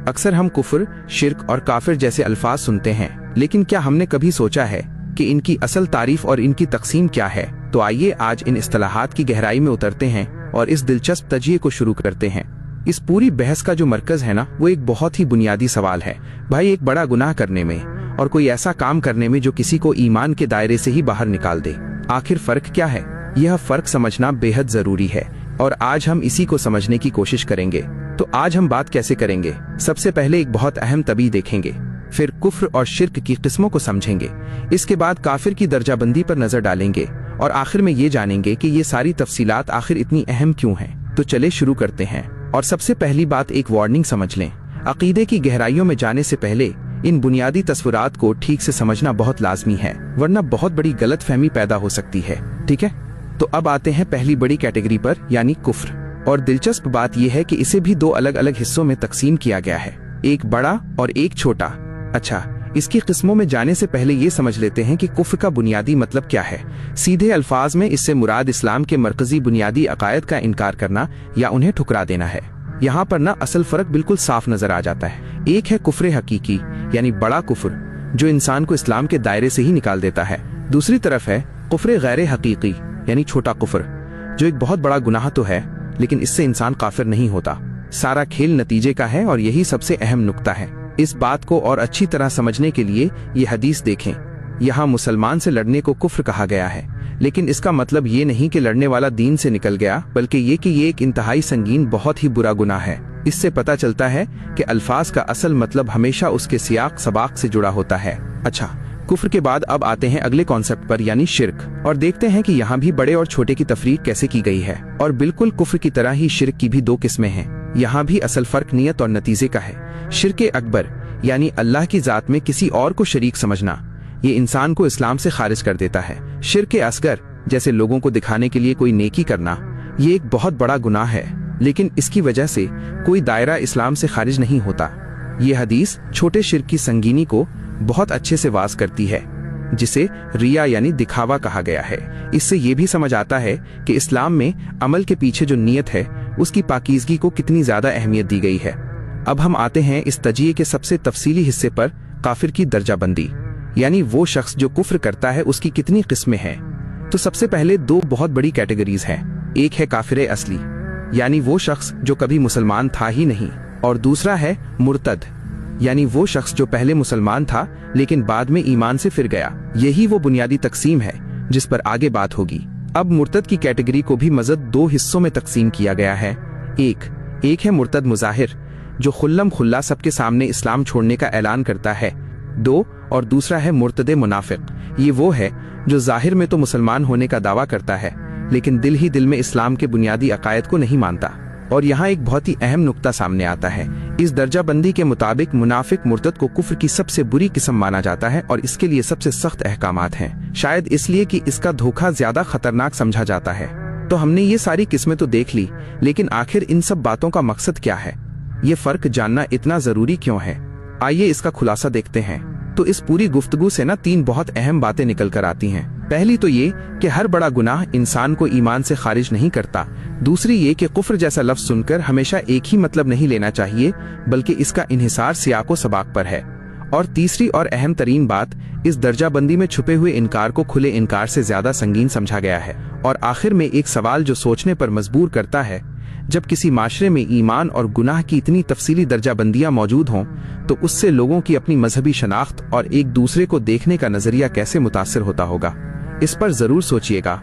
अक्सर हम कुफ्र, शिर्क और काफिर जैसे अल्फाज सुनते हैं, लेकिन क्या हमने कभी सोचा है कि इनकी असल तारीफ और इनकी तकसीम क्या है? तो आइए आज इन इस्तिलाहात की गहराई में उतरते हैं और इस दिलचस्प तजिए को शुरू करते हैं। इस पूरी बहस का जो मरकज है ना, वो एक बहुत ही बुनियादी सवाल है। भाई, एक बड़ा गुनाह करने में और कोई ऐसा काम करने में जो किसी को ईमान के दायरे से ही बाहर निकाल दे, आखिर फर्क क्या है? यह फर्क समझना बेहद जरूरी है और आज हम इसी को समझने की कोशिश करेंगे। तो आज हम बात कैसे करेंगे? सबसे पहले एक बहुत अहम तबीह देखेंगे, फिर कुफ्र और शिर्क की किस्मों को समझेंगे, इसके बाद काफिर की दर्जाबंदी पर नजर डालेंगे और आखिर में ये जानेंगे कि ये सारी तफसीलात आखिर इतनी अहम क्यों हैं। तो चले शुरू करते हैं। और सबसे पहली बात, एक वार्निंग समझ लें। अकीदे की गहराइयों में जाने से पहले इन बुनियादी तस्वुरात को ठीक से समझना बहुत लाजमी है, वरना बहुत बड़ी गलतफहमी पैदा हो सकती है। ठीक है, तो अब आते हैं पहली बड़ी कैटेगरी पर, यानी कुफ्र। और दिलचस्प बात यह है कि इसे भी दो अलग अलग हिस्सों में तकसीम किया गया है, एक बड़ा और एक छोटा। अच्छा, इसकी किस्मों में जाने से पहले ये समझ लेते हैं कि कुफ्र का बुनियादी मतलब क्या है। सीधे अल्फाज में इससे मुराद इस्लाम के मरकजी बुनियादी अकायद का इनकार करना या उन्हें ठुकरा देना है। यहाँ पर ना असल फर्क बिल्कुल साफ नजर आ जाता है। एक है कुफ्र हकीकी, यानी बड़ा कुफ्र, जो इंसान को इस्लाम के दायरे से ही निकाल देता है। दूसरी तरफ है कुफ्र गैर हकीकी, यानी छोटा कुफ्र, जो एक बहुत बड़ा गुनाह तो है लेकिन इससे इंसान काफिर नहीं होता। सारा खेल नतीजे का है और यही सबसे अहम नुक्ता है। इस बात को और अच्छी तरह समझने के लिए ये हदीस देखें। यहाँ मुसलमान से लड़ने को कुफ्र कहा गया है, लेकिन इसका मतलब ये नहीं कि लड़ने वाला दीन से निकल गया, बल्कि ये कि ये एक इंतहाई संगीन, बहुत ही बुरा गुनाह है। इससे पता चलता है कि अल्फाज का असल मतलब हमेशा उसके सियाक सबाक से जुड़ा होता है। अच्छा, कुफ्र के बाद अब आते हैं अगले कॉन्सेप्ट पर, यानी शिर्क, और देखते हैं कि यहाँ भी बड़े और छोटे की तफरीक कैसे की गई है। और बिल्कुल कुफ्र की तरह ही शिर्क की भी दो किस्में हैं। यहाँ भी असल फर्क नियत और नतीजे का है। शिर्क अकबर, यानी अल्लाह की जात में किसी और को शरीक समझना, ये इंसान को इस्लाम से खारिज कर देता है। शिर्क असगर, जैसे लोगों को दिखाने के लिए कोई नेकी करना, ये एक बहुत बड़ा गुनाह है, लेकिन इसकी वजह से कोई दायरा इस्लाम से खारिज नहीं होता। ये हदीस छोटे शिर्क की संगीनी को बहुत अच्छे से वाज करती है, जिसे रिया यानी दिखावा कहा गया है। इससे ये भी समझ आता है कि इस्लाम में अमल के पीछे जो नीयत है, उसकी पाकीज़गी को कितनी ज्यादा अहमियत दी गई है। अब हम आते हैं इस तजिए के सबसे तफसीली हिस्से पर, काफिर की दर्जाबंदी, यानी वो शख्स जो कुफ्र करता है उसकी कितनी किस्में हैं। तो सबसे पहले दो बहुत बड़ी कैटेगरीज हैं। एक है काफिर असली, यानी वो शख्स जो कभी मुसलमान था ही नहीं, और दूसरा है मुर्तद, यानी वो शख्स जो पहले मुसलमान था लेकिन बाद में ईमान से फिर गया। यही वो बुनियादी तकसीम है जिस पर आगे बात होगी। अब मुर्तद की कैटेगरी को भी मज़ीद दो हिस्सों में तकसीम किया गया है। एक है मुर्तद मुजाहिर, जो खुल्लम खुल्ला सबके सामने इस्लाम छोड़ने का ऐलान करता है। और दूसरा है मुर्तद मुनाफिक। ये वो है जो जाहिर में तो मुसलमान होने का दावा करता है, लेकिन दिल ही दिल में इस्लाम के बुनियादी अकायद को नहीं मानता। और यहाँ एक बहुत ही अहम नुक्ता सामने आता है। इस दर्जाबंदी के मुताबिक मुनाफिक मुर्तद को कुफ्र की सबसे बुरी किस्म माना जाता है और इसके लिए सबसे सख्त अहकामात हैं, शायद इसलिए कि इसका धोखा ज्यादा खतरनाक समझा जाता है। तो हमने ये सारी किस्में तो देख ली, लेकिन आखिर इन सब बातों का मकसद क्या है? ये फर्क जानना इतना जरूरी क्यों है? आइए इसका खुलासा देखते हैं। तो इस पूरी गुफ्तगू से ना तीन बहुत अहम बातें निकल कर आती हैं। पहली तो ये कि हर बड़ा गुनाह इंसान को ईमान से खारिज नहीं करता। दूसरी ये कि कुफ्र जैसा लफ्ज सुनकर हमेशा एक ही मतलब नहीं लेना चाहिए, बल्कि इसका इन्हिसार सियाको सबाक पर है। और तीसरी और अहम तरीन बात, इस दर्जाबंदी में छुपे हुए इनकार को खुले इनकार से ज्यादा संगीन समझा गया है। और आखिर में एक सवाल जो सोचने पर मजबूर करता है, जब किसी माशरे में ईमान और गुनाह की इतनी तफसीली दर्जाबंदियां मौजूद हों, तो उससे लोगों की अपनी मजहबी शनाख्त और एक दूसरे को देखने का नजरिया कैसे मुतासिर होता होगा? इस पर जरूर सोचिएगा।